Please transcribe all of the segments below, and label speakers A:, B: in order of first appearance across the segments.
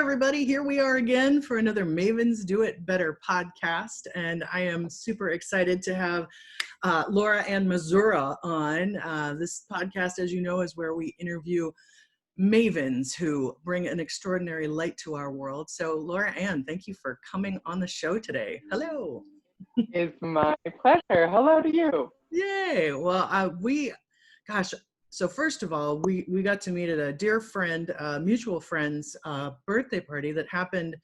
A: everybody. Here we are again for another Mavens Do It Better podcast. And I am super excited to have Laura Ann Masura on. This podcast, as you know, is where we interview mavens who bring an extraordinary light to our world. So Laura Ann, thank you for coming on the show today. Hello.
B: It's my pleasure. Hello to you.
A: Yay. Well, so first of all, we got to meet at a dear friend, mutual friend's birthday party that happened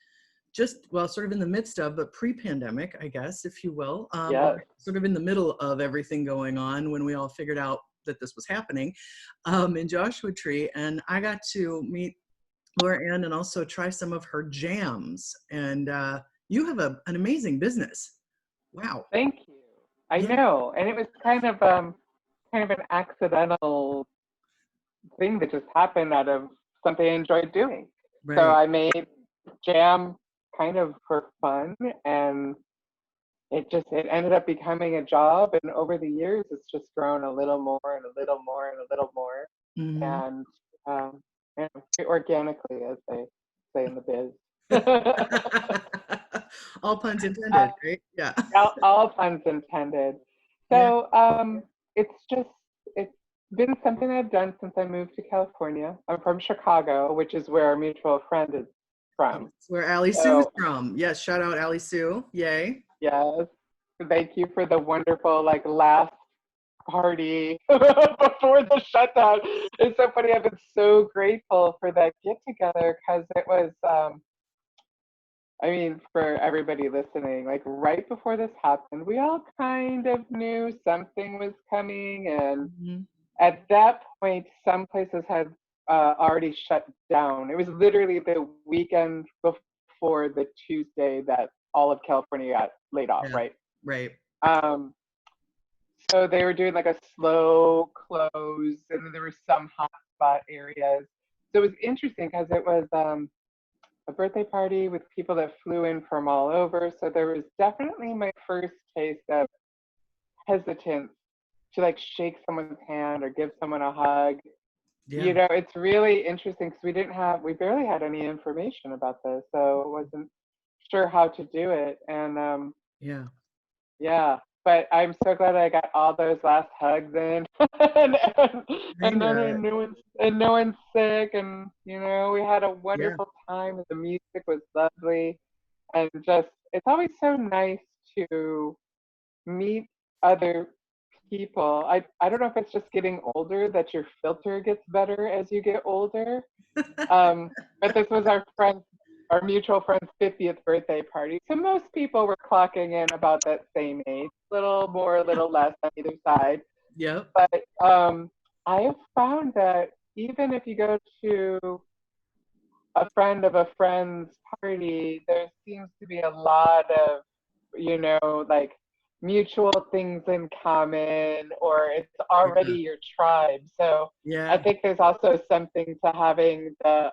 A: sort of in the midst of, but pre-pandemic, I guess, if you will.
B: Yes.
A: Sort of in the middle of everything going on when we all figured out that this was happening in Joshua Tree. And I got to meet Laura Ann and also try some of her jams. And you have an amazing business. Wow.
B: Thank you. I know. And it was kind of an accidental thing that just happened out of something I enjoyed doing.
A: Right.
B: So I made jam kind of for fun, and it ended up becoming a job, and over the years it's just grown a little more and a little more and a little more.
A: Mm-hmm.
B: And organically, as they say in the biz.
A: All puns intended, right? Yeah.
B: all puns intended. So it's been something I've done since I moved to California. I'm from Chicago, which is where our mutual friend is from.
A: That's where Allie Sue is from. Yes, shout out Allie Sue. Yay.
B: Yes. Thank you for the wonderful last party before the shutdown. It's so funny. I've been so grateful for that get together because it was for everybody listening, right before this happened, we all kind of knew something was coming. And at that point, some places had already shut down. It was literally the weekend before the Tuesday that all of California got laid off, right?
A: Right.
B: So they were doing a slow close, and then there were some hotspot areas. So it was interesting because it was a birthday party with people that flew in from all over. So there was definitely my first taste of hesitance to shake someone's hand or give someone a hug. Yeah. It's really interesting because we barely had any information about this. So I wasn't sure how to do it. And yeah. But I'm so glad I got all those last hugs in, and no one's sick, and we had a wonderful time. The music was lovely, and it's always so nice to meet other people. I don't know if it's just getting older that your filter gets better as you get older, but this was our mutual friend's 50th birthday party. So most people were clocking in about that same age, a little more, a little less on either side.
A: Yeah.
B: But I have found that even if you go to a friend of a friend's party, there seems to be a lot of, mutual things in common, or it's already your tribe. So I think there's also something to having the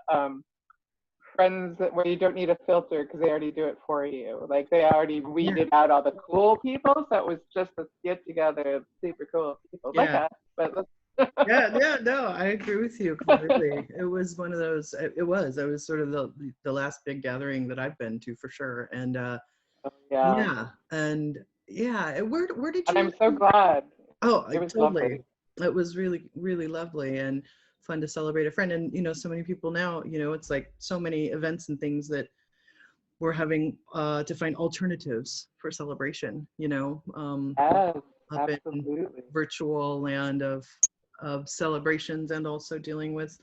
B: friends where you don't need a filter because they already do it for you. They already weeded out all the cool people, so it was just a get together of super cool people like that. But
A: no, I agree with you completely. It was one of those. It was sort of the last big gathering that I've been to for sure. And where did you?
B: And I'm so glad.
A: Oh,
B: it was
A: totally.
B: Lovely.
A: It was really, really lovely and fun to celebrate a friend. And so many people now, it's so many events and things that we're having to find alternatives for celebration.
B: Yes,
A: up
B: absolutely.
A: in virtual land of celebrations, and also dealing with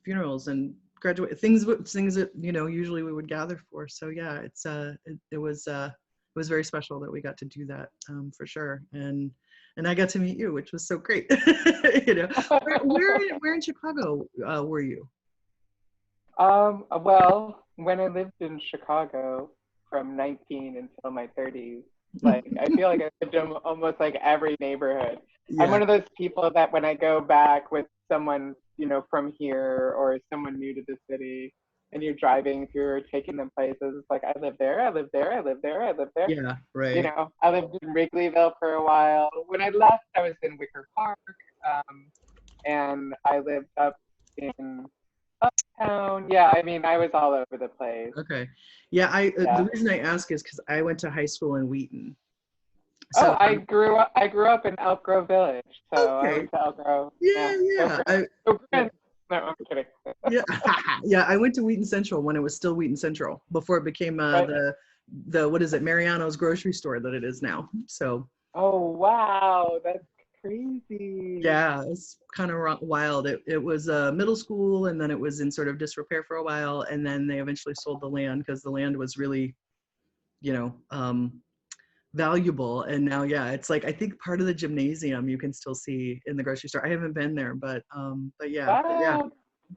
A: funerals and graduate things that usually we would gather for. So yeah, it was very special that we got to do that for sure. And I got to meet you, which was so great. Where in Chicago were you?
B: Well, when I lived in Chicago from 19 until my 30s, I feel like I lived in almost every neighborhood. Yeah. I'm one of those people that when I go back with someone, from here or someone new to the city, and you're driving through or taking them places, it's I live there, I live there, I live there, I live there.
A: Yeah, right.
B: I lived in Wrigleyville for a while. When I left, I was in Wicker Park, and I lived up in Uptown. Yeah, I mean, I was all over the place.
A: Okay. Yeah, I the
B: Yeah.
A: reason I ask is because I went to high school in Wheaton.
B: Oh,
A: So
B: I grew up in Elk Grove Village, so I
A: okay.
B: went to Elk Grove. Yeah.
A: Yeah,
B: Go
A: yeah.
B: Grove. Go
A: Yeah,
B: Grove. No, I'm kidding.
A: yeah, yeah. I went to Wheaton Central when it was still Wheaton Central before it became
B: Right.
A: the what is it, Mariano's grocery store that it is now. So
B: Oh, wow. That's crazy.
A: yeah, it's kind of wild. It was middle school, and then it was in sort of disrepair for a while, and then they eventually sold the land because the land was really, you know, valuable. And now, yeah, it's like I think part of the gymnasium you can still see in the grocery store. I haven't been there, but yeah,
B: Wow.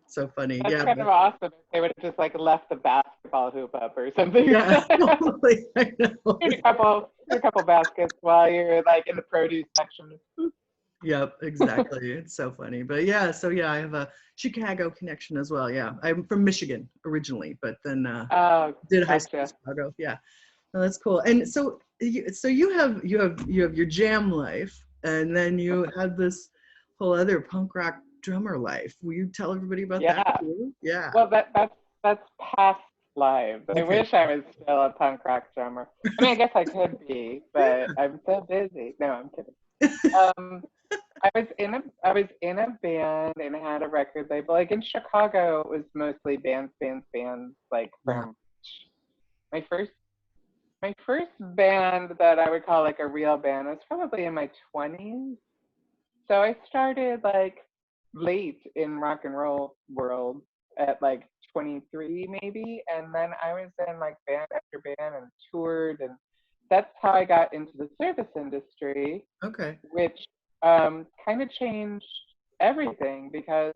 A: so funny.
B: That's
A: Yeah,
B: kind
A: but
B: of awesome if they would have just like left the basketball hoop up or something.
A: yeah, totally. I know.
B: Shoot a couple baskets while you're like in the produce section.
A: Yep, exactly. It's so funny. But yeah, so yeah, I have a Chicago connection as well. Yeah, I'm from Michigan originally, but then
B: Oh,
A: did high school in
B: gotcha.
A: Chicago. Yeah, no, that's cool. And so, you have your jam life, and then you had this whole other punk rock drummer life. Will you tell everybody about that
B: Yeah.
A: too? Yeah.
B: Well, that's past lives. I
A: Okay.
B: wish I was still a punk rock drummer. I mean, I guess I could be, but I'm so busy. No, I'm kidding. Um, I was in a band and had a record label. Like in Chicago, it was mostly bands. Like
A: Yeah.
B: from my first my first band that I would call like a real band was probably in my 20s. So I started like late in rock and roll world at like 23 maybe, and then I was in like band after band and toured, and that's how I got into the service industry,
A: Okay.
B: which kind of changed everything because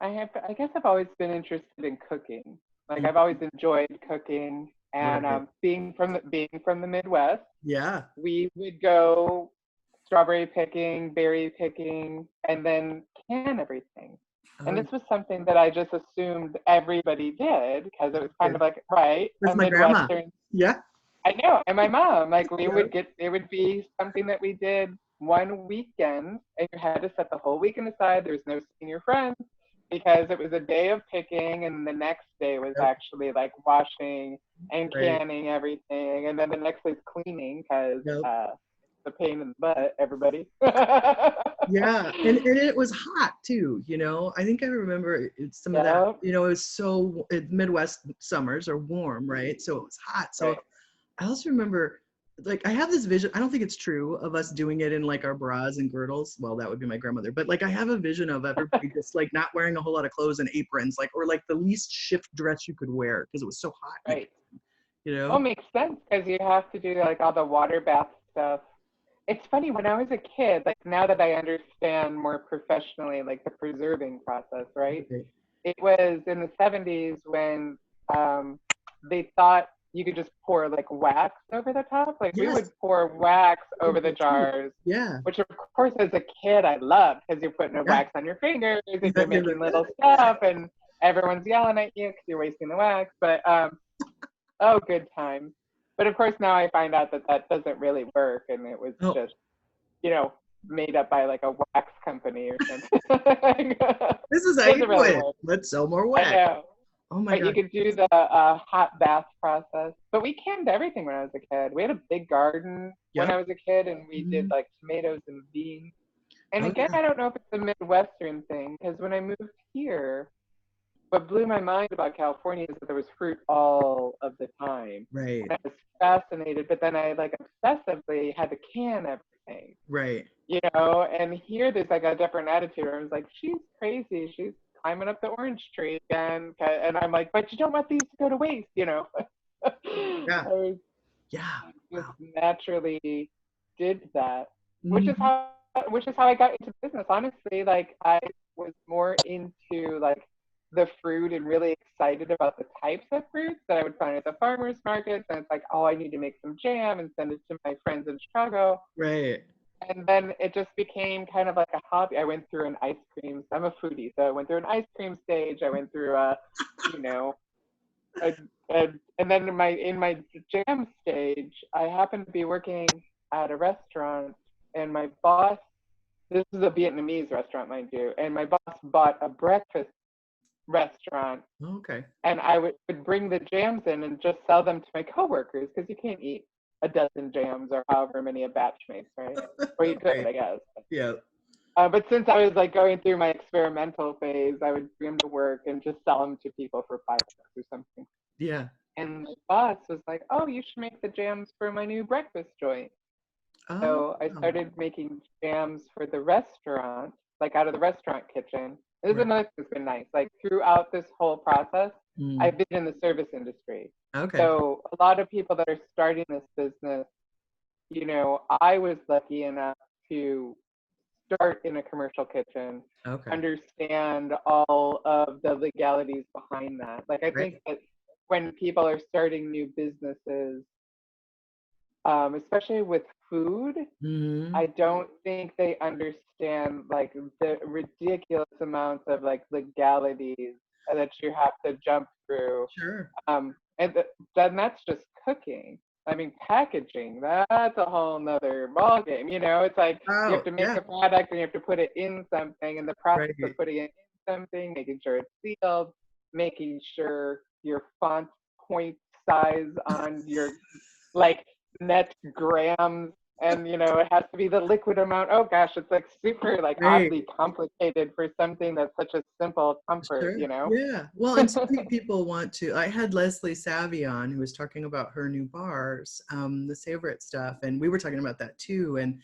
B: I guess I've always been interested in cooking. Like
A: Mm,
B: I've always enjoyed cooking, and
A: right.
B: being from the Midwest,
A: Yeah.
B: we would go strawberry picking, berry picking, and then can everything. And
A: Oh,
B: this was something that I just assumed everybody did because it was kind
A: yeah.
B: of like, right,
A: With
B: a
A: my grandma.
B: Midwestern.
A: Yeah.
B: I know, and my mom, like
A: Yeah.
B: it would be something that we did one weekend, and you had to set the whole weekend aside. There was no seeing your friends because it was a day of picking, and the next day was
A: Yep.
B: actually like washing and
A: Right.
B: canning everything, and then the next day's cleaning because
A: Yep.
B: the pain in the butt, everybody.
A: Yeah, and it was hot too, you know. I think I remember some of that.
B: Yeah,
A: You know, it was Midwest summers are warm, right? So it was hot. So
B: right.
A: I also remember, like, I have this vision. I don't think it's true of us doing it in like our bras and girdles. Well, that would be my grandmother. But like, I have a vision of everybody just like not wearing a whole lot of clothes and aprons, like, or like the least shift dress you could wear because it was so hot in the
B: Right.
A: kitchen, you
B: Well,
A: know?
B: it makes sense because you have to do like all the water bath stuff. It's funny when I was a kid, like now that I understand more professionally, like the preserving process, right?
A: Right.
B: It was in the 70s when um, they thought you could just pour like wax over the top. Like we
A: Yes,
B: would pour wax
A: I
B: over
A: did
B: the
A: that too.
B: jars,
A: Yeah,
B: which of course as a kid I loved because you're putting a
A: yeah.
B: wax on your fingers and
A: Yeah,
B: you're
A: you're
B: making
A: like,
B: little stuff and everyone's yelling at you because you're wasting the wax. But oh, good times. But of course now I find out that that doesn't really work and it was
A: oh,
B: just, you know, made up by like a wax company or something.
A: this is how you
B: Doesn't
A: do
B: really
A: it.
B: work.
A: Let's sell more
B: I
A: wax.
B: know.
A: Oh my
B: But you
A: God.
B: could do the hot bath process. But we canned everything when I was a kid. We had a big garden when
A: Yep.
B: I was a kid, and we did
A: Mhm.
B: like tomatoes and beans. And
A: Oh
B: again,
A: yeah.
B: I don't know if it's a Midwestern thing because when I moved here, what blew my mind about California is that there was fruit all of the time.
A: Right.
B: And I was fascinated, but then I like obsessively had to can everything,
A: Right.
B: and here there's like a different attitude. I was like, she's crazy. She's climbing up the orange tree again. And I'm like, but you don't want these to go to waste.
A: Yeah.
B: I
A: Yeah.
B: just
A: Wow.
B: naturally did that, which is
A: Mhm.
B: how which is how I got into business. Honestly, like I was more into like the fruit and really excited about the types of fruits that I would find at the farmers markets. And it's like, oh, I need to make some jam and send it to my friends in Chicago.
A: Right.
B: And then it just became kind of like a hobby. I went through an ice cream. I'm a foodie, so I went through an ice cream stage. I went through you know, a, and then in my jam stage, I happened to be working at a restaurant, and my boss. This is a Vietnamese restaurant, mind you, and my boss bought a breakfast restaurant,
A: Okay.
B: and I would bring the jams in and just sell them to my coworkers because you can't eat a dozen jams or however many a batch makes, right? Or you could,
A: Right.
B: I guess.
A: Yeah.
B: But since I was like going through my experimental phase, I would bring them to work and just sell them to people for $5 or something.
A: Yeah.
B: And my boss was like, "Oh, you should make the jams for my new breakfast joint."
A: Oh.
B: So I started making jams for the restaurant, like out of the restaurant kitchen. This is
A: Right.
B: another thing that's been nice. Like throughout this whole process,
A: Mm.
B: I've been in the service industry.
A: Okay.
B: So a lot of people that are starting this business, I was lucky enough to start in a commercial kitchen,
A: Okay.
B: understand all of the legalities behind that. Like I think
A: Right.
B: that when people are starting new businesses, especially with food,
A: Mm-hmm.
B: I don't think they understand like the ridiculous amounts of like legalities that you have to jump through.
A: Sure.
B: Then that's just cooking. I mean, packaging, that's a whole nother ballgame. It's like you have
A: Oh,
B: to make
A: yeah.
B: a product and you have to put it in something, and the process of
A: Right.
B: putting it in something, making sure it's sealed, making sure your font point size on your like net grams, and it has to be the liquid amount. Oh gosh, it's like super like
A: Right.
B: oddly complicated for something that's such a simple comfort,
A: Sure. Yeah. Well, and so many people want to. I had Leslie Savion who was talking about her new bars, the Favorite stuff, and we were talking about that too. And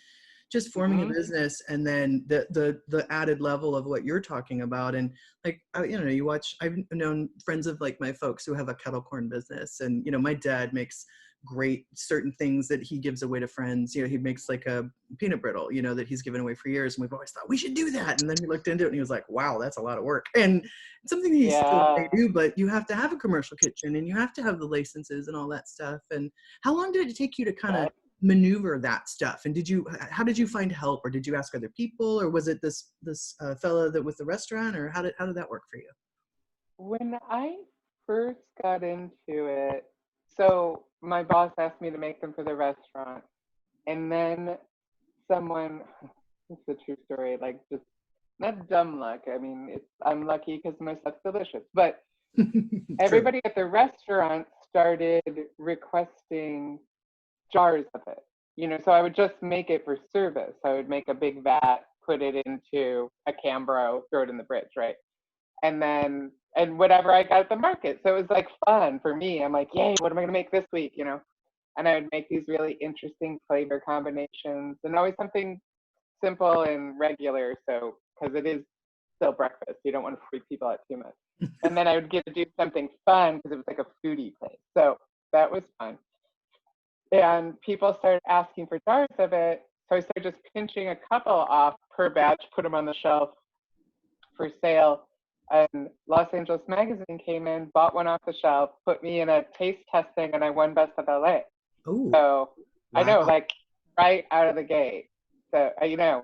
A: just forming a
B: Hmm.
A: business, and then the added level of what you're talking about. And like, you watch. I've known friends of like my folks who have a kettle corn business, and my dad makes great certain things that he gives away to friends. He makes like a peanut brittle, that he's given away for years. And we've always thought we should do that. And then he looked into it and he was like, wow, that's a lot of work. And it's something that he still may
B: Yeah.
A: do, but you have to have a commercial kitchen and you have to have the licenses and all that stuff. And how long did it take you to kind of maneuver that stuff? And how did you find help, or did you ask other people, or was it this fellow that with the restaurant, or how did that work for you?
B: When I first got into it, so my boss asked me to make them for the restaurant, and then someone, it's a true story, like just not dumb luck. I mean, I'm lucky because my stuff's delicious, but
A: True.
B: everybody at the restaurant started requesting jars of it. So I would just make it for service. I would make a big vat, put it into a Cambro, throw it in the fridge, right? And whatever I got at the market. So it was like fun for me. I'm like, yay, what am I gonna make this week? And I would make these really interesting flavor combinations, and always something simple and regular. So because it is still breakfast, you don't want to freak people out too much. And then I would get to do something fun because it was like a foodie place. So that was fun. And people started asking for jars of it. So I started just pinching a couple off per batch, put them on the shelf for sale. And Los Angeles Magazine came in, bought one off the shelf, put me in a taste testing, and I won Best of LA.
A: Oh,
B: So I
A: wow.
B: know, like right out of the gate. So,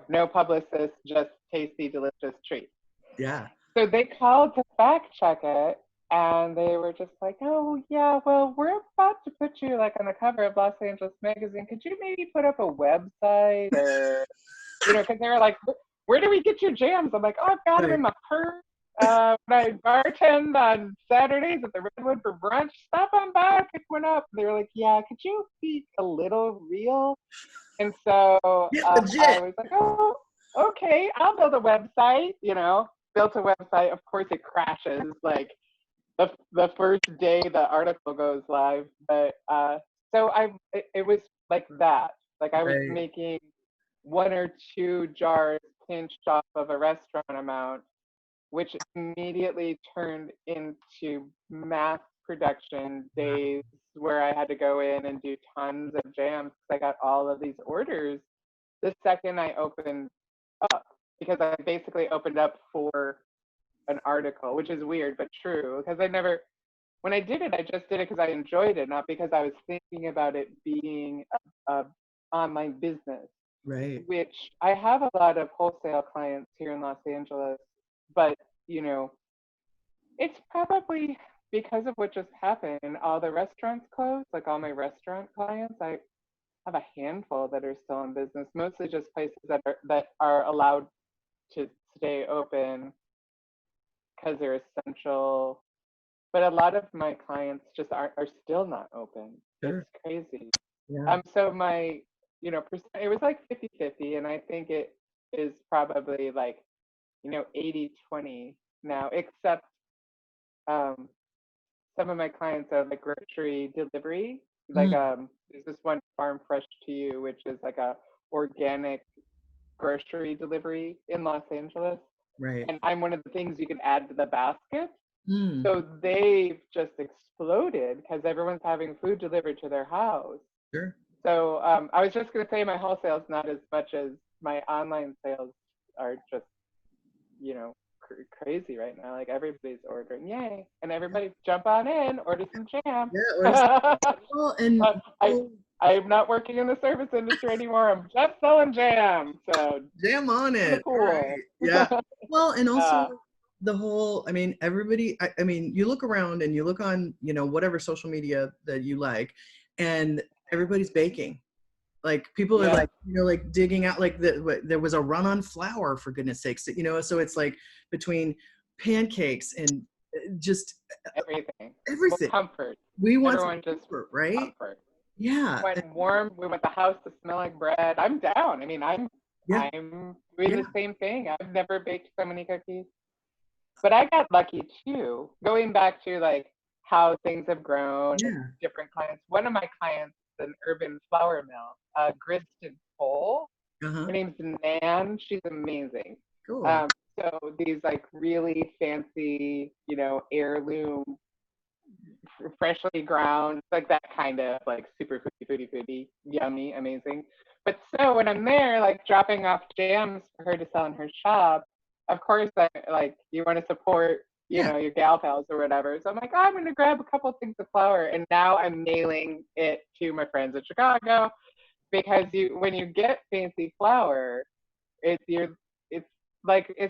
B: no publicist, just tasty, delicious treat.
A: Yeah.
B: So they called to fact check it, and they were just like, "Oh yeah, well, we're about to put you like on the cover of Los Angeles Magazine. Could you maybe put up a website, or because they were like, where do we get your jams?" I'm like, "Oh, I've got them
A: Right.
B: in my purse. When I bartend on Saturdays at the Redwood for brunch, stop on by, pick one up." And they were like, "Yeah, could you be a little real?" And so
A: Get
B: I
A: legit.
B: was like, "Oh, okay, I'll build a website." Built a website. Of course, it crashes like the first day the article goes live. But so it was like that. Like I was
A: Right.
B: making one or two jars pinched off of a restaurant amount, which immediately turned into mass production
A: Wow.
B: days where I had to go in and do tons of jams because I got all of these orders the second I opened up, because I basically opened up for an article, which is weird but true, because when I did it, I just did it because I enjoyed it, not because I was thinking about it being a online business,
A: Right.
B: which I have a lot of wholesale clients here in Los Angeles, but you know, it's probably because of what just happened. All the restaurants closed, like all my restaurant clients. I have a handful that are still in business, mostly just places that are allowed to stay open because they're essential. But a lot of my clients just are still not open.
A: Sure.
B: It's crazy.
A: Yeah.
B: So my, it was like 50-50, and I think it is probably like, 80-20 now, except um, some of my clients are like grocery delivery. Like
A: Mm,
B: there's this one Farm Fresh to You, which is like a organic grocery delivery in Los Angeles.
A: right.
B: And I'm one of the things you can add to the basket.
A: Mm,
B: So they've just exploded because everyone's having food delivered to their house.
A: sure.
B: So I was just going to say my wholesale is not as much as my online sales are just, crazy right now. Like everybody's ordering, yay. And everybody jump on in, order some jam.
A: Yeah. Or just, well, and
B: I, I'm not working in the service industry anymore. I'm just selling jam. So
A: jam on
B: kind of
A: it.
B: cool.
A: Right. Yeah. Well, and also
B: uh,
A: the whole, I mean, everybody, I mean, you look around and you look on, whatever social media that you like, and everybody's baking. Like people are
B: yeah,
A: like, like digging out, like there was a run on flour, for goodness sakes, so it's like between pancakes and just
B: everything. Well,
A: everything.
B: comfort.
A: We want some
B: Everyone just
A: comfort, right?
B: comfort.
A: Yeah.
B: When warm, we want the house to smell like bread. I'm down. I mean,
A: Yeah.
B: I'm doing
A: Yeah.
B: the same thing. I've never baked so many cookies. But I got lucky too, going back to like how things have grown and
A: Yeah.
B: different clients. One of my clients is an urban flour mill, grist and pole.
A: Uh-huh.
B: Her name's Nan. She's amazing.
A: Cool.
B: Um, so these like really fancy, heirloom, freshly ground, like that kind of like super foodie, yummy, amazing. But so when I'm there, like dropping off jams for her to sell in her shop, of course, like you want to support,
A: Yeah.
B: your gal pals or whatever. So I'm like, oh, I'm going to grab a couple things of flour, and now I'm mailing it to my friends in Chicago because when you get fancy flour, it's your it's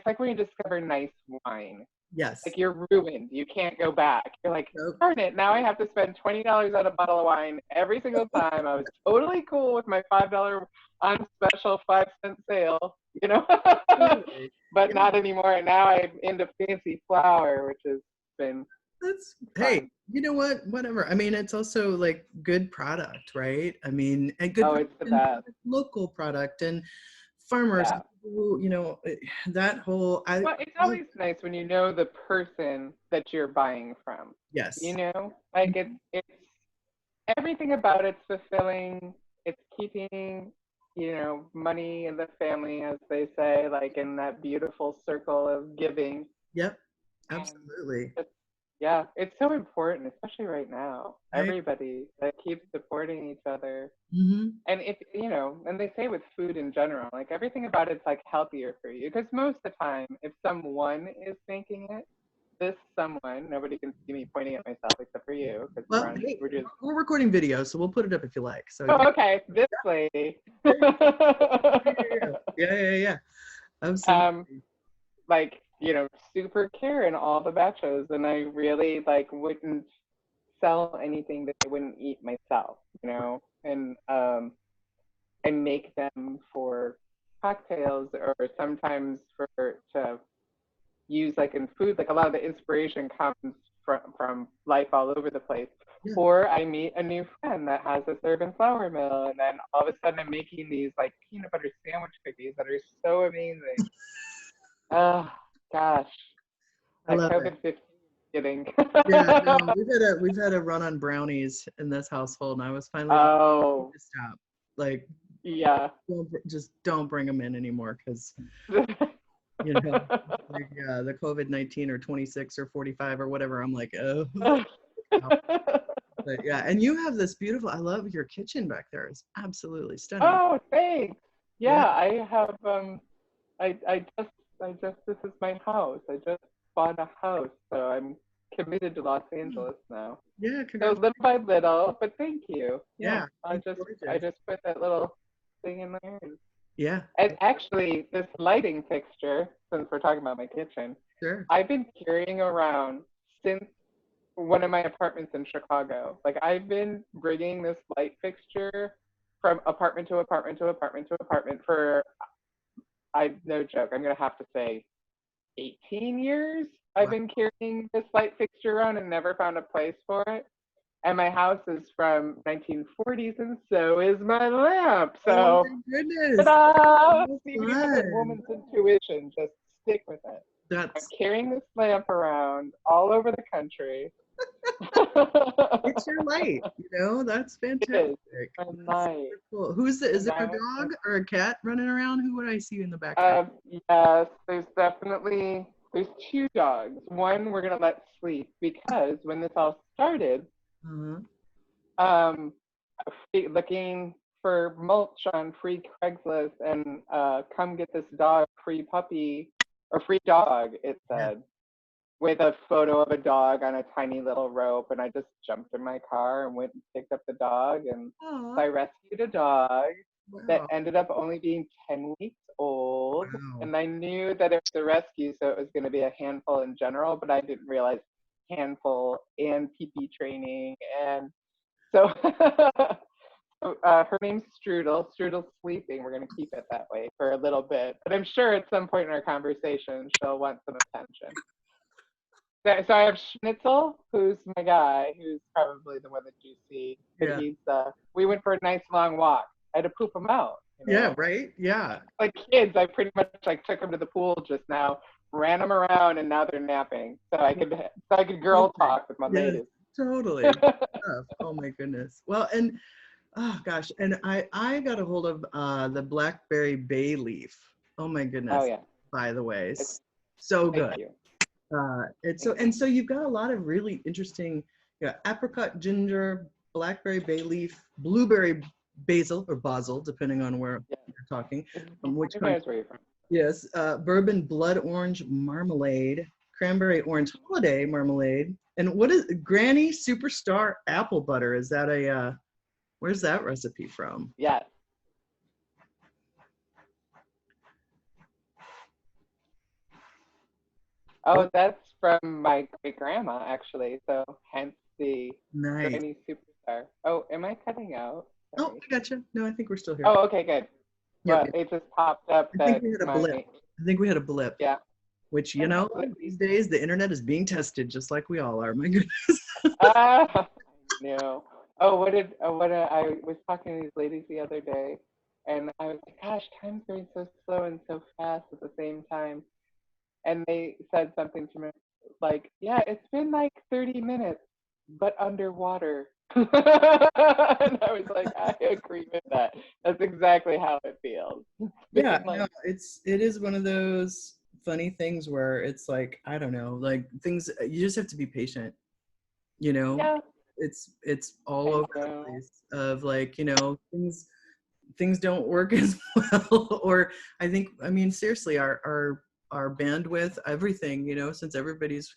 B: like when you discover nice wine.
A: Yes.
B: Like you're ruined. You can't go back. You're like,
A: Nope.
B: darn it, now I have to spend $20 on a bottle of wine every single time. I was totally cool with my $5 on special 5-cent sale,
A: Totally.
B: but
A: Yeah.
B: not anymore. Now I'm into fancy flour, which has been
A: That's, hey,
B: fun.
A: you know what? Whatever. I mean, it's also like good product, right? I mean, and good
B: Oh,
A: product
B: it's the
A: and
B: best.
A: local product and farmers,
B: Yeah.
A: who, that whole,
B: Well, it's always nice when you know the person that you're buying from.
A: yes.
B: Like it's everything about it's fulfilling. It's keeping, money in the family, as they say, like in that beautiful circle of giving.
A: Yep.
B: And
A: Absolutely.
B: it's, yeah, it's so important, especially right now.
A: I,
B: Everybody that keeps supporting each other.
A: mm-hmm.
B: And and they say with food in general, like everything about it's like healthier for you. Because most of the time, if someone is making it, this someone, nobody can see me pointing at myself except for you, because
A: Well, hey,
B: we're just,
A: we're recording video, so we'll put it up if you like. So
B: oh,
A: yeah.
B: okay, this lady.
A: Yeah.
B: um,
A: Absolutely.
B: like, super care in all the batches. And I really like wouldn't sell anything that I wouldn't eat myself, and make them for cocktails or sometimes to use like in food. Like a lot of the inspiration comes from life all over the place.
A: Yeah.
B: Or I meet a new friend that has this urban flour mill, and then all of a sudden I'm making these like peanut butter sandwich cookies that are so amazing. Oh gosh,
A: I
B: that
A: love it.
B: COVID-19 getting.
A: Yeah, no, we've had a run on brownies in this household, and I was finally like, I need
B: Oh
A: to stop. Like,
B: yeah.
A: just don't bring them in anymore, because like the COVID-19 or 26 or 45 or whatever. I'm like, oh. But yeah, and you have this beautiful. I love your kitchen back there. It's absolutely stunning.
B: Oh, thanks.
A: Yeah.
B: Yeah, I have I just this is my house. I just bought a house, so I'm committed to Los Angeles now.
A: Yeah.
B: So
A: Congrats.
B: little by little, but thank you. Yeah,
A: Yeah.
B: I
A: It's
B: just I
A: gorgeous.
B: just put that little thing in there.
A: Yeah.
B: And actually, this lighting fixture, since we're talking about my kitchen,
A: Sure.
B: I've been carrying around since one of my apartments in Chicago. Like I've been bringing this light fixture from apartment to apartment to apartment to apartment for, I no joke, I'm gonna have to say 18 years. I've been carrying this light fixture around and never found a place for it. And my house is from 1940s, and so is my lamp.
A: Oh
B: So,
A: my goodness.
B: ta-da!
A: So
B: See, you have a
A: fun.
B: woman's intuition. Just stick with it. I'm
A: That's
B: carrying this lamp around all over the country.
A: it's your light, that's
B: It
A: fantastic.
B: is. My
A: That's
B: light.
A: super cool. Is
B: And
A: there a
B: I was like,
A: dog or a cat running around? Who would I see in the background?
B: yes, there's two dogs. One we're gonna let sleep because when this all started,
A: Uh-huh.
B: um, looking for mulch on free Craigslist and come get this dog, free puppy or free dog, it
A: Yeah.
B: said, with a photo of a dog on a tiny little rope. And I just jumped in my car and went and picked up the dog. And so
A: Aw,
B: I rescued a dog that
A: wow.
B: ended up only being 10 weeks old.
A: Wow.
B: And I knew that it was a rescue, so it was going to be a handful in general, but I didn't realize handful and PP training. And so her name's Strudel. Strudel's sleeping. We're going to keep it that way for a little bit. But I'm sure at some point in our conversation, she'll want some attention. So I have Schnitzel, who's my guy, who's probably the one that you see. But
A: Yeah.
B: we went for a nice long walk. I had to poop him out.
A: Yeah, right? Yeah.
B: Like kids, I pretty much took them to the pool just now, ran them around, and now they're napping. So I could girl talk with my
A: Yes,
B: ladies.
A: totally. Good stuff. Oh my goodness. Well, and oh gosh, and I got a hold of the blackberry bay leaf. Oh my
B: Oh
A: goodness.
B: yeah,
A: By the way,
B: it's,
A: so
B: thank
A: good.
B: you.
A: It's
B: Thank
A: so you've got a lot of really interesting, apricot, ginger, blackberry bay leaf, blueberry basil or basil, depending on where
B: you.
A: you're talking,
B: Yeah.
A: from which
B: Who
A: country.
B: knows where you're from?
A: Yes, bourbon blood orange marmalade, cranberry orange holiday marmalade, and what is Granny Superstar apple butter? Is that where's that recipe from?
B: Yes. Oh, that's from my great grandma, actually. So hence the
A: Nice.
B: Granny Superstar. Oh, am I cutting out?
A: Oh,
B: Sorry.
A: I gotcha. No, I think we're still here.
B: Oh, okay, good.
A: Yep,
B: But
A: yep.
B: it just popped up
A: I think
B: that
A: we had a blip.
B: my,
A: I think we had a blip.
B: yeah.
A: Which,
B: Absolutely.
A: these days the internet is being tested just like we all are. My goodness.
B: No. Oh, I was talking to these ladies the other day, and I was like, gosh, time's going so slow and so fast at the same time. And they said something to me like, yeah, it's been like 30 minutes, but underwater. And I was like, I agree with that. That's exactly how it feels.
A: Yeah,
B: Like,
A: no, it is one of those funny things where it's like, I don't know, like things you just have to be patient, you know.
B: yeah,
A: It's all
B: I
A: over the
B: know.
A: place of like, things don't work as well. Or I mean seriously, our bandwidth, everything, since everybody's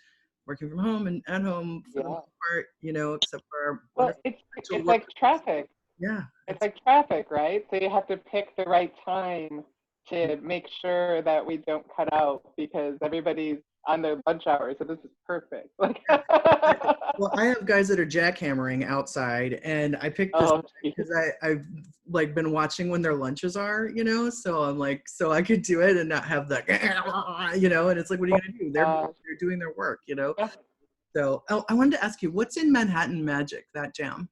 A: working from home and at home for the
B: Yeah.
A: most part, except for our
B: Well,
A: wonderful virtual
B: it's
A: work.
B: like traffic.
A: Yeah,
B: It's like traffic, right? So you have to pick the right time to make sure that we don't cut out because everybody's on their lunch hour. So this is perfect. Like,
A: exactly. Well, I have guys that are jackhammering outside, and I picked this
B: oh, geez.
A: because I've like been watching when their lunches are, so I'm like, so I could do it and not have the, and it's like, what are you gonna do? They're doing their work.
B: Yeah.
A: So I wanted to ask you, what's in Manhattan Magic, that jam?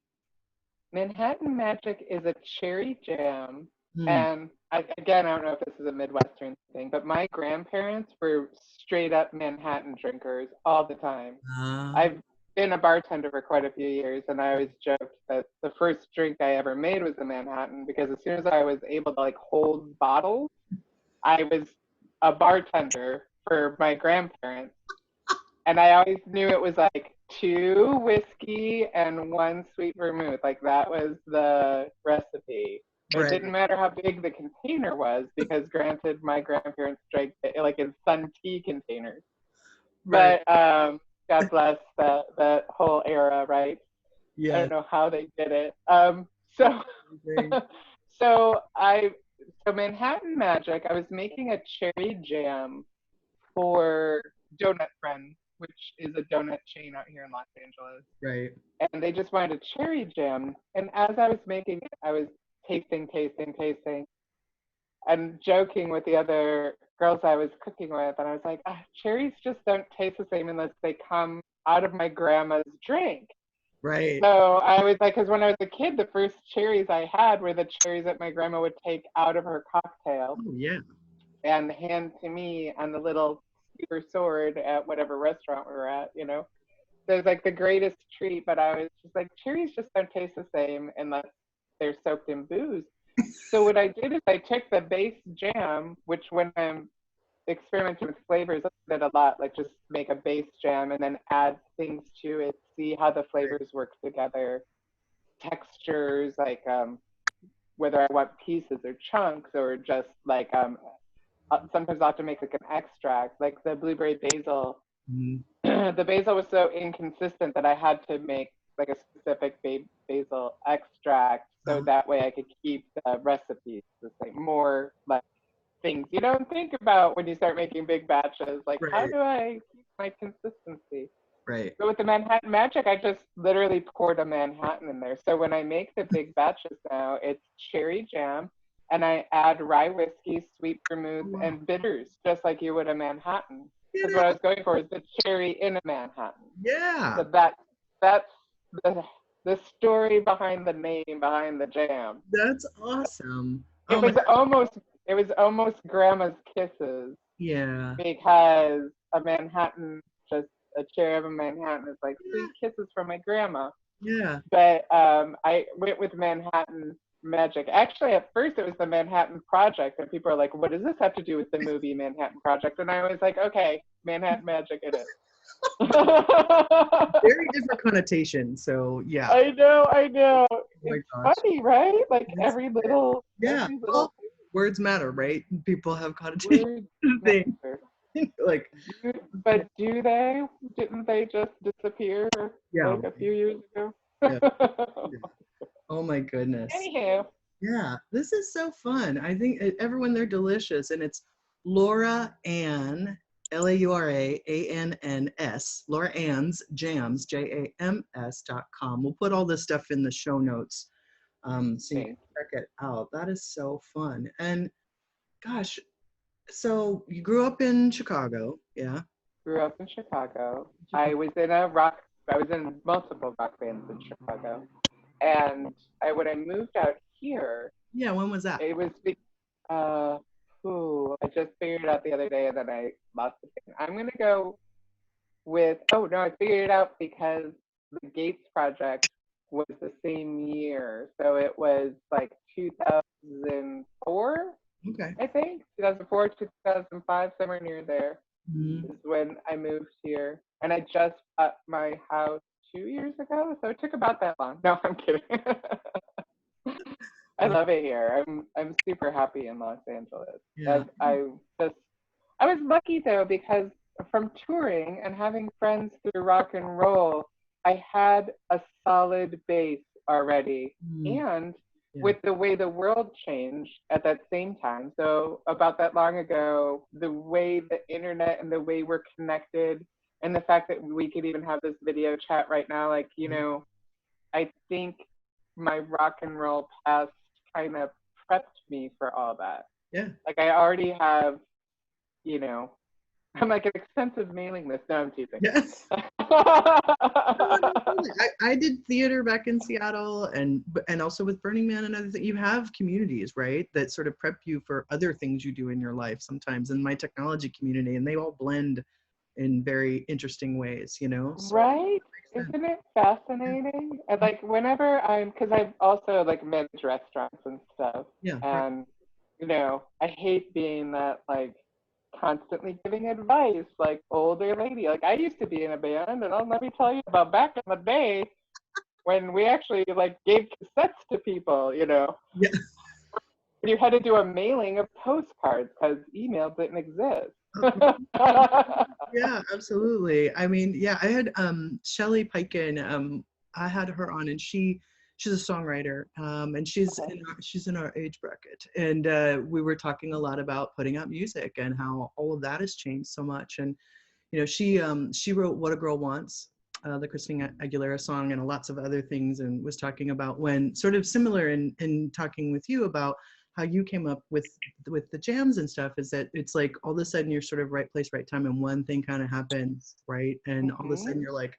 B: Manhattan Magic is a cherry jam.
A: Hmm.
B: And again, I don't know if this is a Midwestern thing, but my grandparents were straight up Manhattan drinkers all the time.
A: Uh,
B: I've been a bartender for quite a few years, and I always joked that the first drink I ever made was a Manhattan because as soon as I was able to like hold bottles, I was a bartender for my grandparents. And I always knew it was like 2 whiskey and 1 sweet vermouth. Like that was the recipe. It
A: right.
B: didn't matter how big the container was because granted my grandparents drank it like in Sun tea containers.
A: Right.
B: But God bless that whole era, right? I
A: Yes.
B: don't know how they did it. So
A: Amazing.
B: so I so Manhattan Magic, I was making a cherry jam for Donut Friends, which is a donut chain out here in Los Angeles.
A: Right.
B: And they just wanted a cherry jam. And as I was making it, I was tasting, and joking with the other girls I was cooking with, and I was like, cherries just don't taste the same unless they come out of my grandma's drink.
A: Right.
B: So I was like, because when I was a kid, the first cherries I had were the cherries that my grandma would take out of her cocktail
A: Oh, yeah.
B: and hand to me on the little silver sword at whatever restaurant we were at, you know. So it was like the greatest treat, but I was just like, cherries just don't taste the same unless they're soaked in booze. So what I did is I took the base jam, which when I'm experimenting with flavors, I did a lot, like just make a base jam and then add things to it, see how the flavors work together, textures, like whether I want pieces or chunks or just like sometimes I'll have to make like an extract, like the blueberry basil.
A: Mhm.
B: The basil was so inconsistent that I had to make like a specific basil extract so that way I could keep the recipes the same, more like things you don't think about when you start making big batches, like how
A: Right.
B: do I keep my consistency?
A: Right.
B: But with the Manhattan Magic, I just literally poured a Manhattan in there. So when I make the big batches now, it's cherry jam, and I add rye whiskey, sweet vermouth,
A: Wow.
B: and bitters, just like you would a Manhattan.
A: Get
B: Because what I
A: out.
B: was going for is the cherry in a Manhattan.
A: Yeah.
B: So that's the story behind the name, behind the jam.
A: That's awesome.
B: It
A: Oh my.
B: was almost it was almost Grandma's Kisses
A: Yeah.
B: because a Manhattan, just a cherry of a Manhattan, is like
A: Yeah.
B: sweet kisses from my grandma.
A: Yeah.
B: But I went with Manhattan Magic. Actually, at first it was the Manhattan Project, and people are like, "What does this have to do with the movie Manhattan Project?" And I was like, "Okay, Manhattan Magic, it is."
A: Very different connotation. So yeah.
B: I know.
A: Oh my
B: It's
A: gosh.
B: funny, right? Like
A: It's, yeah.
B: every little
A: Well, words matter, right? People have connotation
B: word
A: things.
B: matter.
A: Like,
B: But do they? Didn't they just disappear
A: yeah.
B: like a few years ago?
A: Yeah. Yeah. Oh my goodness.
B: Anywho,
A: Yeah, this is so fun. I think everyone, they're delicious. And it's Laura Ann, LauraAnns, Laura Ann's Jams, JAMS.com. We'll put all this stuff in the show notes so you can
B: thanks.
A: check it out. That is so fun. And gosh, so you grew up in Chicago, yeah?
B: Grew up in Chicago.
A: Chicago.
B: I was in multiple rock bands in Chicago. And when I moved out here,
A: Yeah, when was that?
B: it was, uh, I just figured it out the other day and then I lost the thing. I'm going to go with, oh no, I figured it out because the Gates Project was the same year. So it was like 2004,
A: Okay.
B: I think. 2004, 2005, somewhere near there
A: Mhm.
B: is when I moved here. And I just bought my house 2 years ago. So it took about that long. No, I'm kidding. I
A: Uh,
B: love it here. I'm super happy in Los Angeles.
A: yeah.
B: I was lucky though because from touring and having friends through rock and roll, I had a solid base already.
A: Mm,
B: And
A: yeah.
B: with the way the world changed at that same time, so about that long ago, the way the internet and the way we're connected and the fact that we could even have this video chat right now, like, you
A: Mhm.
B: know, I think my rock and roll past kind of prepped me for all that.
A: Yeah.
B: Like I already have, you know, I'm like an extensive mailing list. No, I'm teasing.
A: Yes. No, absolutely. I did theater back in Seattle and also with Burning Man and other things. You have communities, right, that sort of prep you for other things you do in your life sometimes in my technology community, and they all blend in very interesting ways, you know? So it
B: Right?
A: makes sense.
B: Isn't it fascinating? And like whenever because I've also like managed restaurants and stuff,
A: Yeah, right.
B: and you know, I hate being that like constantly giving advice, like older lady. Like I used to be in a band, and let me tell you about back in the day when we actually like gave cassettes to people. You know,
A: Yeah.
B: you had to do a mailing of postcards because email didn't exist.
A: Yeah, absolutely. I mean, yeah, I had Shelley Piken, I had her on, and she's a songwriter, and
B: Okay.
A: she's in our age bracket, and we were talking a lot about putting out music and how all of that has changed so much. And you know, she wrote What a Girl Wants, the Christina Aguilera song, and lots of other things, and was talking about when sort of similar in talking with you about how you came up with the jams and stuff is that it's like all of a sudden you're sort of right place, right time, and one thing kind of happens, right? And all of a sudden you're like,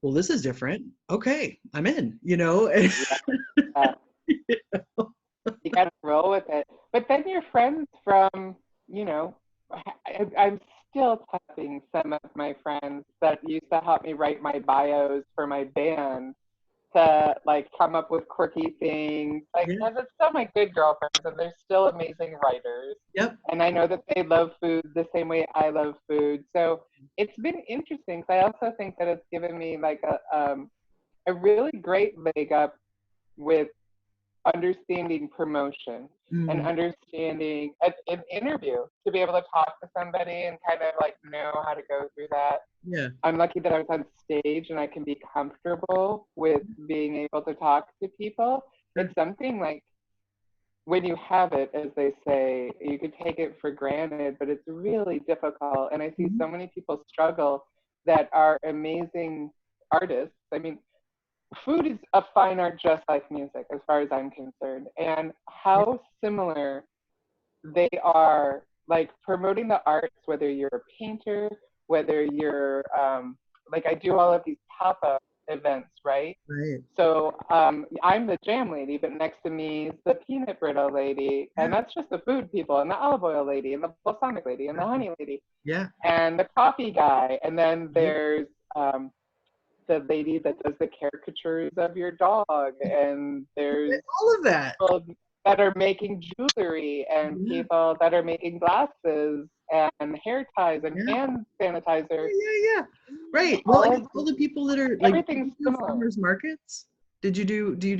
A: well, this is different. Okay, I'm in, you know? And,
B: Yeah.
A: you know?
B: You got to roll with it. But then your friends from, you know, I'm still tapping some of my friends that used to help me write my bios for my band to like come up with quirky things. Like,
A: Yeah.
B: because it's still my good girlfriends and they're still amazing writers.
A: Yep.
B: And I know that they love food the same way I love food. So it's been interesting. So I also think that it's given me like a really great leg up with understanding promotion and
A: Mm,
B: understanding an interview to be able to talk to somebody and kind of like know how to go through that.
A: yeah.
B: I'm lucky that I was on stage and I can be comfortable with being able to talk to people.
A: Sure.
B: It's something like when you have it, as they say, you could take it for granted, but it's really difficult. And I see
A: Mhm.
B: so many people struggle that are amazing artists. I mean, food is a fine art just like music, as far as I'm concerned. And
A: Yeah.
B: how similar they are, like promoting the arts, whether you're a painter, whether you're like I do all of these pop-up events, right?
A: Right.
B: So I'm the jam lady, but next to me is the peanut brittle lady,
A: Yeah.
B: and that's just the food people, and the olive oil lady, and the balsamic lady, and the
A: Exactly.
B: honey lady,
A: Yeah.
B: and the coffee guy, and then
A: Right.
B: there's the lady that does the caricatures of your dog, and there's
A: All of that.
B: people that are making jewelry, and
A: Yeah.
B: people that are making glasses and hair ties and
A: Yeah.
B: hand sanitizer.
A: Yeah. Right. Well,
B: All
A: and
B: of
A: all the people that are like, did
B: everything's
A: you do
B: similar.
A: farmers markets? Do you do did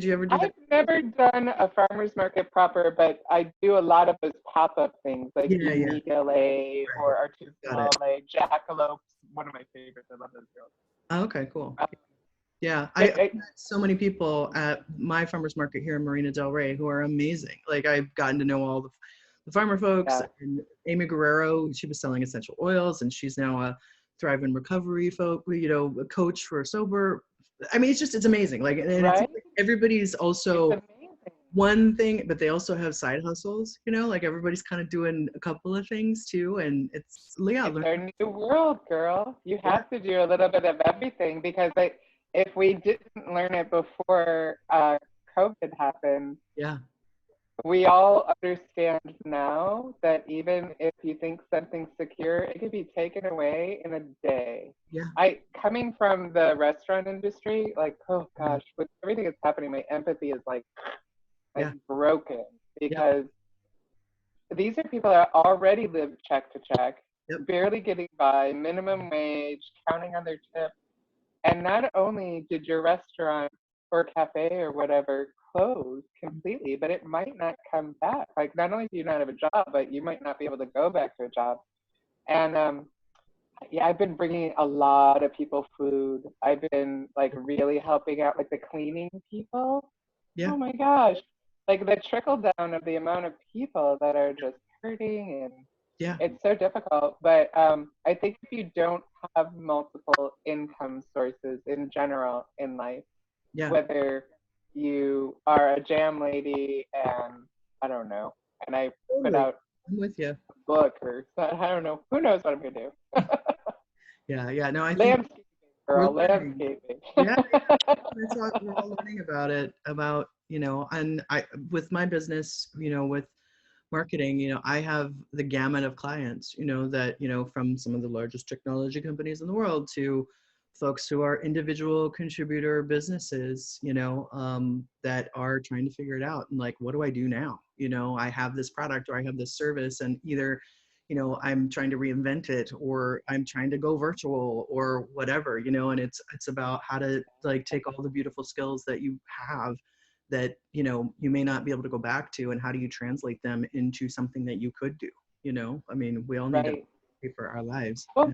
A: you ever do that?
B: I've never done a farmer's market proper, but I do a lot of those pop-up things like
A: Yeah.
B: Unique LA
A: Right.
B: or Artisanal
A: Got it.
B: LA. Jackalope's one of my favorites. I love those girls.
A: Oh, okay, cool.
B: Um,
A: Yeah, I've
B: it,
A: met so many people at my farmers market here in Marina Del Rey who are amazing. Like I've gotten to know all the farmer folks
B: yeah,
A: and Amy Guerrero. She was selling essential oils, and she's now a Thrive in Recovery a coach for sober. I mean, it's amazing. Like, and it's
B: right?
A: like everybody's
B: It's
A: also
B: amazing.
A: one thing, but they also have side hustles. Like everybody's kind of doing a couple of things too, and it's yeah,
B: It's
A: learn.
B: our new world, girl. You
A: Yeah,
B: have to do a little bit of everything because if we didn't learn it before COVID happened,
A: yeah,
B: we all understand now that even if you think something's secure, it could be taken away in a day.
A: yeah,
B: Coming from the restaurant industry, like, oh
A: right,
B: gosh, with everything that's happening, my empathy is like
A: yeah,
B: broken
A: yep,
B: because these are people that already live check to check,
A: yep,
B: barely getting by, minimum wage, counting on their tip. And not only did your restaurant or cafe or whatever close completely, but it might not come back. Like, not only do you not have a job, but you might not be able to go back to a job. And yeah, I've been bringing a lot of people food. I've been like really helping out like the cleaning people.
A: yeah,
B: Oh my gosh. Like the trickle down of the amount of people that are just hurting, and
A: yeah,
B: it's so difficult. But I think if you don't have multiple income sources in general in life,
A: yeah.
B: whether you are a jam lady and I don't know, and I put
A: Totally,
B: out
A: I'm with you.
B: a book or I don't know, who knows what I'm gonna do.
A: Yeah. No, I think
B: Landscaping,
A: we're
B: girl,
A: learning.
B: landscaping.
A: Yeah, that's what we're all learning about it. And I with my business, with marketing, I have the gamut of clients, that, from some of the largest technology companies in the world to folks who are individual contributor businesses, that are trying to figure it out. And like, what do I do now? I have this product or I have this service, and either, I'm trying to reinvent it, or I'm trying to go virtual or whatever, and it's about how to like take all the beautiful skills that you have that you may not be able to go back to, and how do you translate them into something that you could do. I mean, we all need to
B: Right.
A: pay for our lives.
B: Well,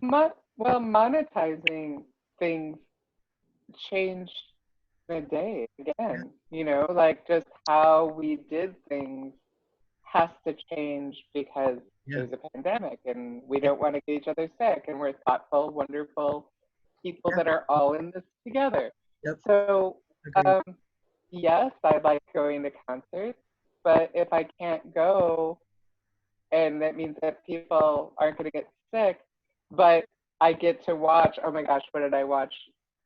B: monetizing things changed in a day
A: Yeah,
B: again. Like just how we did things has to change because
A: yeah,
B: there's a pandemic and we
A: yeah,
B: don't want to get each other sick, and we're thoughtful, wonderful people
A: yeah.
B: that are all in this together.
A: Yep.
B: So,
A: Agreed.
B: um, yes, I like going to concerts. but if I can't go, and that means that people aren't going to get sick, but I get to watch. Oh my gosh, what did I watch?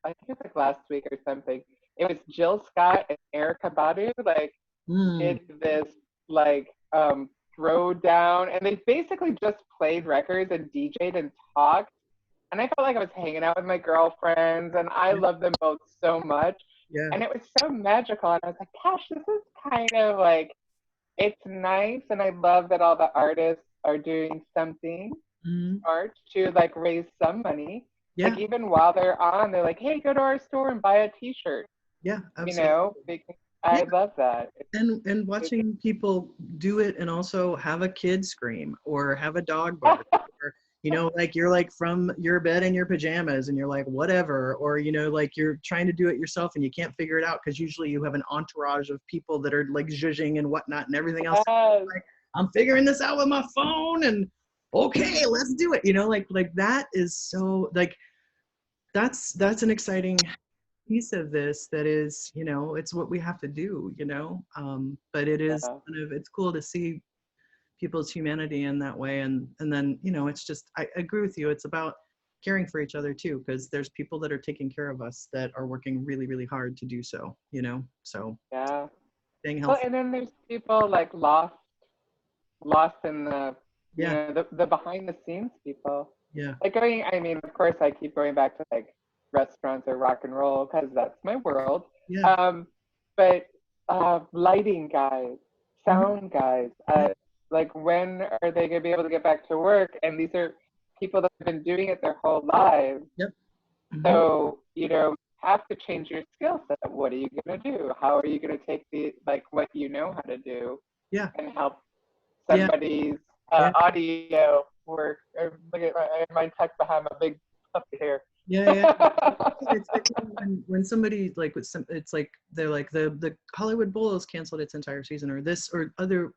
B: I think it was like last week or something. It was Jill Scott and Erica Badu like
A: Mm.
B: did this like throw down, and they basically just played records and DJ'd and talked. And I felt like I was hanging out with my girlfriends, and I
A: Yeah.
B: love them both so much.
A: Yeah.
B: And it was so magical. And I was like, gosh, this is kind of like, it's nice. And I love that all the artists are doing something
A: Mm.
B: smart to like raise some money.
A: Yeah.
B: Like even while they're on, they're like, hey, go to our store and buy a t-shirt,
A: Yeah.
B: you
A: Absolutely.
B: know, because
A: Yeah.
B: I love that.
A: And watching people do it and also have a kid scream or have a dog bark or like you're like from your bed in your pajamas and you're like whatever, or like you're trying to do it yourself and you can't figure it out because usually you have an entourage of people that are like zhuzhing and whatnot and everything else.
B: Yes.
A: Like, I'm figuring this out with my phone and okay, let's do it. Like that is so like that's an exciting piece of this that is, it's what we have to do, but it is
B: Yeah.
A: kind of, it's cool to see people's humanity in that way. And then, it's just, I agree with you. It's about caring for each other too, because there's people that are taking care of us that are working really, really hard to do so, so
B: Yeah.
A: staying
B: Well,
A: healthy.
B: and then there's people like lost in the,
A: Yeah.
B: the behind the scenes people.
A: Yeah.
B: Like I mean, of course, I keep going back to like restaurants or rock and roll because that's my world.
A: Yeah.
B: Um, but lighting guys,
A: Mhm.
B: sound guys,
A: Yeah.
B: like when are they gonna be able to get back to work? And these are people that have been doing it their whole lives.
A: Yep. Hmm.
B: So, have to change your skill set. What are you going to do? How are you going to take what you know how to do
A: Yeah.
B: and help
A: Yeah.
B: somebody's
A: Yeah.
B: audio work? Look at my tech behind my big puppy here.
A: Yeah. Yeah. It's like when somebody like with some, it's like they're like the Hollywood Bowl has canceled its entire season or this or other,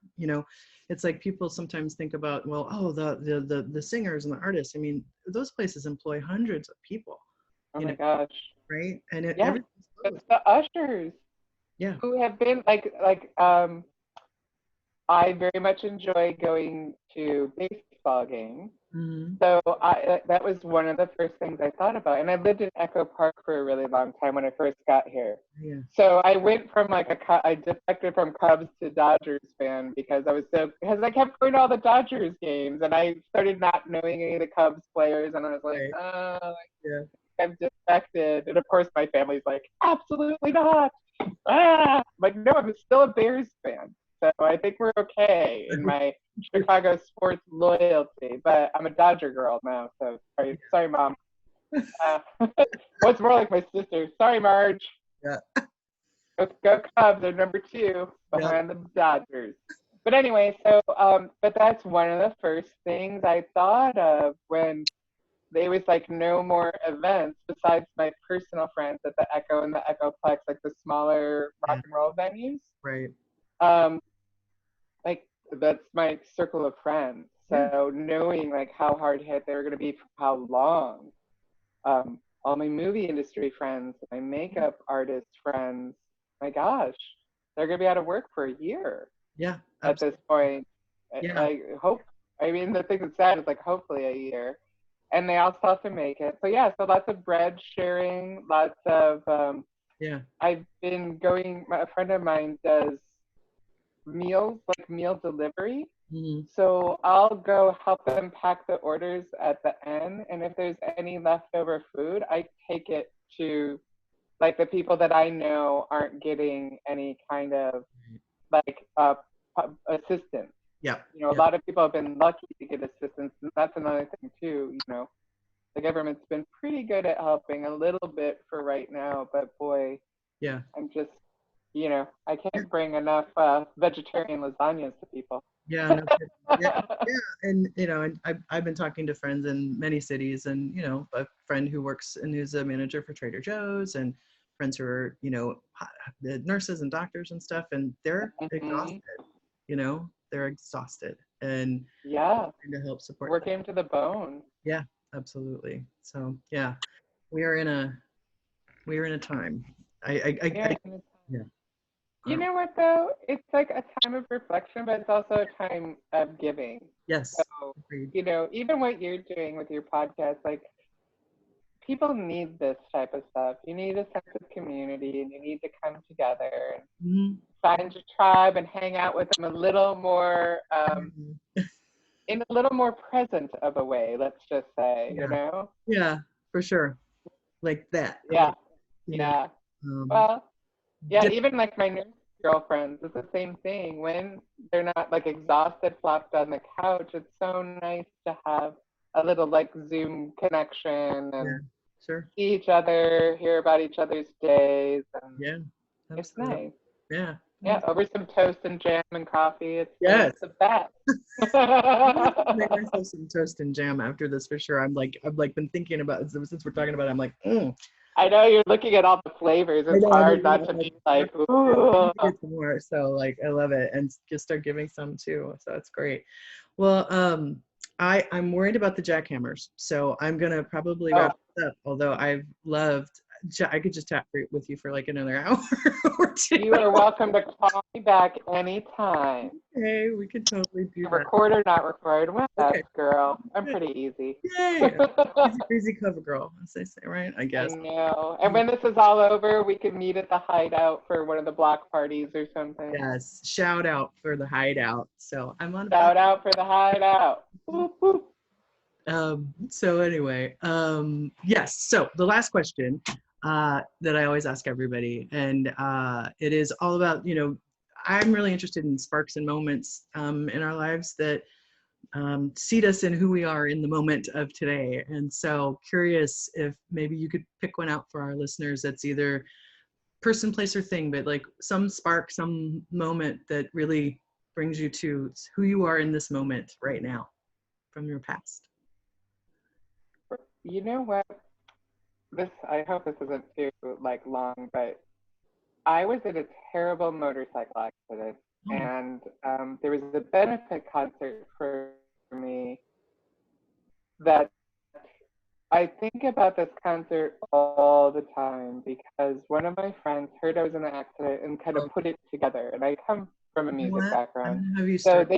A: it's like people sometimes think about, well, oh, the singers and the artists. I mean, those places employ hundreds of people,
B: Oh my gosh.
A: right? And
B: Yeah.
A: everything's
B: It's
A: closed.
B: the ushers
A: Yeah.
B: who have been I very much enjoy going to baseball games.
A: Hmm.
B: So that was one of the first things I thought about. And I lived in Echo Park for a really long time when I first got here.
A: Yeah.
B: So I went from I defected from Cubs to Dodgers fan because because I kept going to all the Dodgers games and I started not knowing any of the Cubs players and I was like,
A: Right.
B: oh,
A: Yeah.
B: I'm defected. And of course my family's like, absolutely not. I'm like, no, I'm still a Bears fan. So I think we're okay in my Chicago sports loyalty, but I'm a Dodger girl now. So sorry, Mom. Uh, what's more like my sister? Sorry, Marge.
A: Yeah.
B: Go Cubs. They're number 2
A: Yep.
B: behind the Dodgers. But anyway, but that's one of the first things I thought of when there was like no more events besides my personal friends at the Echo and the Echoplex, like the smaller rock
A: Yeah.
B: and roll venues.
A: Right.
B: Um, like that's my circle of friends.
A: Yeah.
B: So knowing like how hard hit they were going to be for how long, all my movie industry friends, my makeup artist friends, my gosh, they're going to be out of work for a year
A: Yeah.
B: at this
A: Absolutely.
B: point.
A: Yeah.
B: I hope. I mean, the thing that's sad is like hopefully a year, and they all still have to make it. So yeah, so lots of bread sharing, lots of.
A: Yeah.
B: I've been going. A friend of mine does meals, like meal delivery.
A: Hmm.
B: So I'll go help them pack the orders at the end. And if there's any leftover food, I take it to like the people that I know aren't getting any kind of like assistance.
A: Yeah.
B: A
A: Yeah.
B: lot of people have been lucky to get assistance. And that's another thing too, the government's been pretty good at helping a little bit for right now, but boy,
A: Yeah.
B: I'm just I can't bring enough vegetarian lasagnas to people.
A: Yeah, no kidding. Yeah, yeah, and and I've been talking to friends in many cities, and a friend who works and who's a manager for Trader Joe's, and friends who are the nurses and doctors and stuff, and they're
B: Mm-hmm.
A: exhausted. They're exhausted, and
B: Yeah,
A: trying to help support them.
B: working to the bone.
A: Yeah, absolutely. So yeah, we are in a we are in a time. I
B: Yeah,
A: yeah.
B: You know what though? It's like a time of reflection, but it's also a time of giving.
A: Yes.
B: So,
A: Agreed.
B: even what you're doing with your podcast, like people need this type of stuff. You need a sense of community and you need to come together and
A: Mhm.
B: find your tribe and hang out with them a little more, in a little more present of a way, let's just say,
A: Yeah.
B: know?
A: Yeah, for sure. Like that.
B: Yeah.
A: You know,
B: Yeah.
A: um,
B: Well, yeah,
A: dip,
B: even like my nurse girlfriends, it's the same thing. When they're not like exhausted, flopped on the couch, it's so nice to have a little like Zoom connection
A: yeah,
B: and
A: sure.
B: see each other, hear about each other's days, and
A: Yeah,
B: it's
A: absolutely.
B: nice.
A: Yeah.
B: Yeah, over some toast and jam and coffee, it's
A: Yes.
B: the best.
A: I'm gonna have to make myself some toast and jam after this for sure. I've been thinking about since we're talking about it, I'm like,
B: I know you're looking at all the flavors.
A: I
B: It's
A: know,
B: hard
A: I'm
B: not to
A: like,
B: be like,
A: I
B: ooh.
A: need to get some more. So like, I love it, and just start giving some too. So that's great. Well, I'm worried about the jackhammers, so I'm gonna probably
B: Oh,
A: wrap this up. Although I've loved, I could just chat with you for like another hour or two.
B: you are welcome to call me back anytime.
A: Okay, we could totally do that.
B: Record or not record,
A: Okay,
B: what's girl? I'm
A: good.
B: pretty easy.
A: Yay! Easy breezy cover girl, as they say, right? I
B: I
A: guess.
B: know. And when this is all over, we could meet at the hideout for one of the block parties or something.
A: Yes. Shout out for the hideout. So I'm on.
B: Shout out for the hideout. Whoop, whoop.
A: So anyway, yes. So the last question that I always ask everybody, and it is all about, I'm really interested in sparks and moments in our lives that seat us in who we are in the moment of today. And so curious if maybe you could pick one out for our listeners that's either person, place, or thing, but like some spark, some moment that really brings you to who you are in this moment right now from your past.
B: You know what? I hope this isn't too like long, but I was in a terrible motorcycle accident,
A: Oh,
B: and there was a benefit concert for me that I think about this concert all the time because one of my friends heard I was in an accident and kind of
A: well,
B: put it together. And I come from a
A: you know
B: music
A: what? I'm
B: background,
A: gonna have you
B: so
A: start.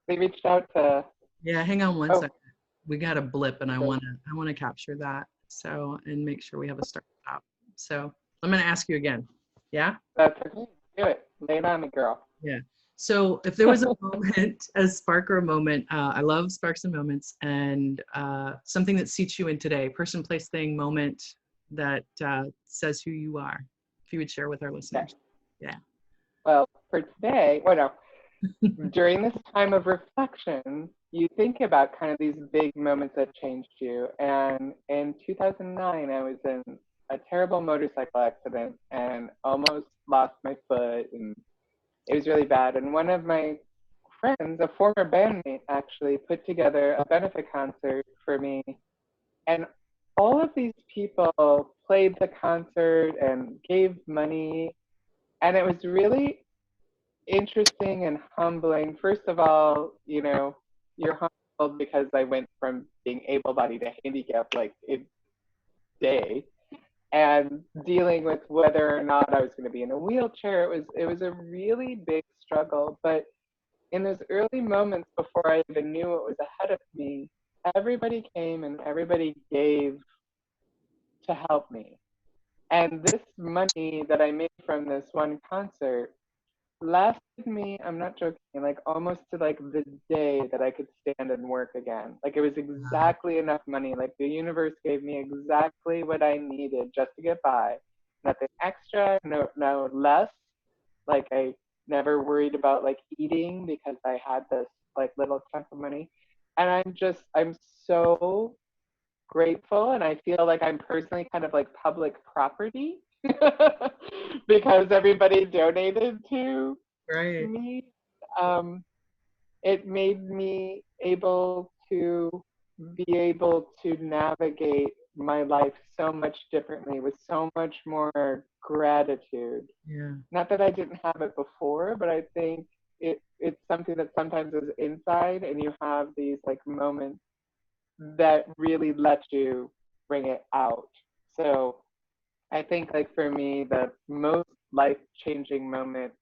B: they reached out to.
A: Yeah, hang on one
B: Oh,
A: second. We got a blip, and I
B: great.
A: wanna capture that. So and make sure we have a start stop. So I'm gonna ask you again. Yeah.
B: That's okay. Do it. Lay it on me, girl.
A: Yeah. So if there was a moment, a spark or a moment, I love sparks and moments, and something that seats you in today, person, place, thing, moment that says who you are. If you would share with our
B: Okay.
A: listeners. Yeah.
B: Well, for today, well, no, during this time of reflection, you think about kind of these big moments that changed you. And in 2009, I was in a terrible motorcycle accident and almost lost my foot, and it was really bad. And one of my friends, a former bandmate, actually put together a benefit concert for me. And all of these people played the concert and gave money. And it was really interesting and humbling. First of all, you're humbled because I went from being able-bodied to handicapped like in a day, and dealing with whether or not I was going to be in a wheelchair. It was a really big struggle. But in those early moments before I even knew what was ahead of me, everybody came and everybody gave to help me. And this money that I made from this one concert lasted me, I'm not joking, like almost to like the day that I could stand and work again. Like it was exactly enough money. Like the universe gave me exactly what I needed just to get by. Nothing extra, no less. Like I never worried about like eating because I had this like little chunk of money. And I'm so grateful, and I feel like I'm personally kind of like public property because everybody donated to
A: Right.
B: me. Um, it made me able to navigate my life so much differently with so much more gratitude.
A: Yeah.
B: Not that I didn't have it before, but I think it's something that sometimes is inside, and you have these like moments that really let you bring it out. So I think like for me, the most life-changing moment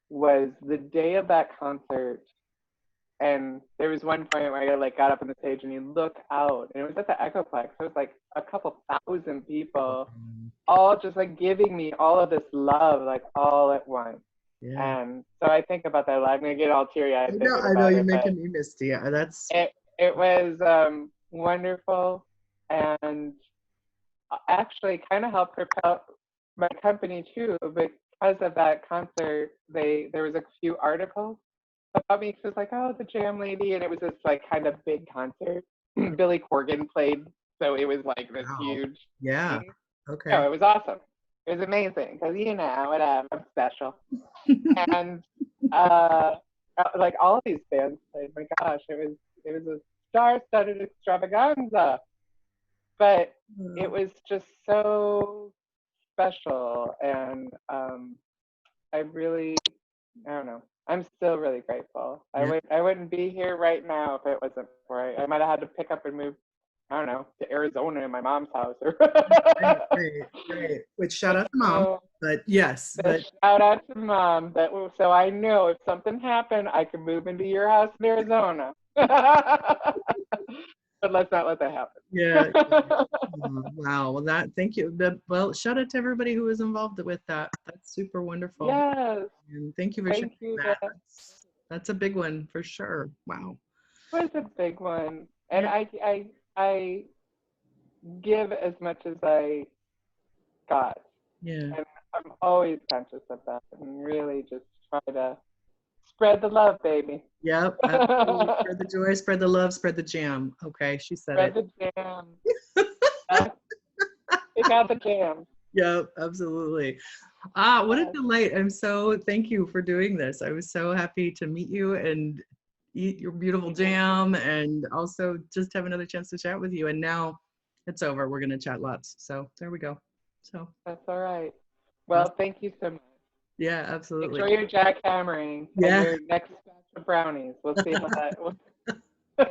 B: was the day of that concert. And there was one point where I like got up on the stage and you look out, and it was at the Echoplex. It was like a couple thousand people, all just like giving me all of this love, like all at once.
A: Yeah.
B: And so I think about that. I'm gonna get all teary-eyed thinking
A: I know
B: about
A: you're
B: it, but
A: making me misty. Yeah, that's
B: it was wonderful, and actually kind of helped propel my company too. Because of that concert, there was a few articles about me. 'Cause it was like, oh, the Jam Lady, and it was this like kind of big concert. Billy Corgan played, so it was like this
A: wow.
B: huge
A: Yeah.
B: thing.
A: Okay.
B: No, it was awesome. It was amazing because whatever, I'm special. And like all these bands played. My gosh, it was a star-studded extravaganza, but it was just so special, and I really, I don't know. I'm still really grateful.
A: Yeah.
B: I wouldn't be here right now if it wasn't for it. I might have had to pick up and move, I don't know, to Arizona in my mom's house. Or
A: Great. Which shout out to mom.
B: so,
A: But yes, but
B: shout out to mom. So I know if something happened, I could move into your house in Arizona. But let's not let that happen.
A: yeah. Wow. Well, thank you. Well, shout out to everybody who was involved with that. That's super wonderful.
B: Yes.
A: And thank you for sharing
B: Thank you.
A: that. That's a big one for sure. Wow.
B: Was a big one, and
A: Yeah.
B: I give as much as I got,
A: Yeah.
B: and I'm always conscious of that, and really just try to spread the love, baby.
A: Yep. Absolutely. Spread the joy, spread the love, spread the jam. Okay, she said
B: Spread
A: it.
B: the jam. Pick out the jam.
A: Yep, absolutely. What a delight. Thank you for doing this. I was so happy to meet you and eat your beautiful jam and also just have another chance to chat with you. And now it's over. We're going to chat lots. So there we go. So
B: That's all right. Well, thank you so much.
A: yeah, absolutely.
B: Enjoy your jackhammering and your next batch of brownies. We'll see how that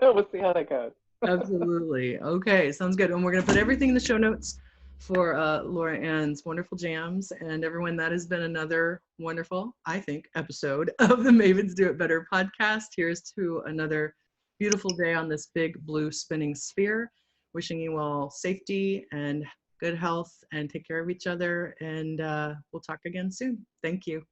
B: we'll see how that goes.
A: Absolutely. Okay, sounds good. And we're going to put everything in the show notes for Laura Ann's wonderful jams. And everyone, that has been another wonderful, I think, episode of the Mavens Do It Better podcast. Here's to another beautiful day on this big blue spinning sphere. Wishing you all safety and good health, and take care of each other. And we'll talk again soon. Thank you.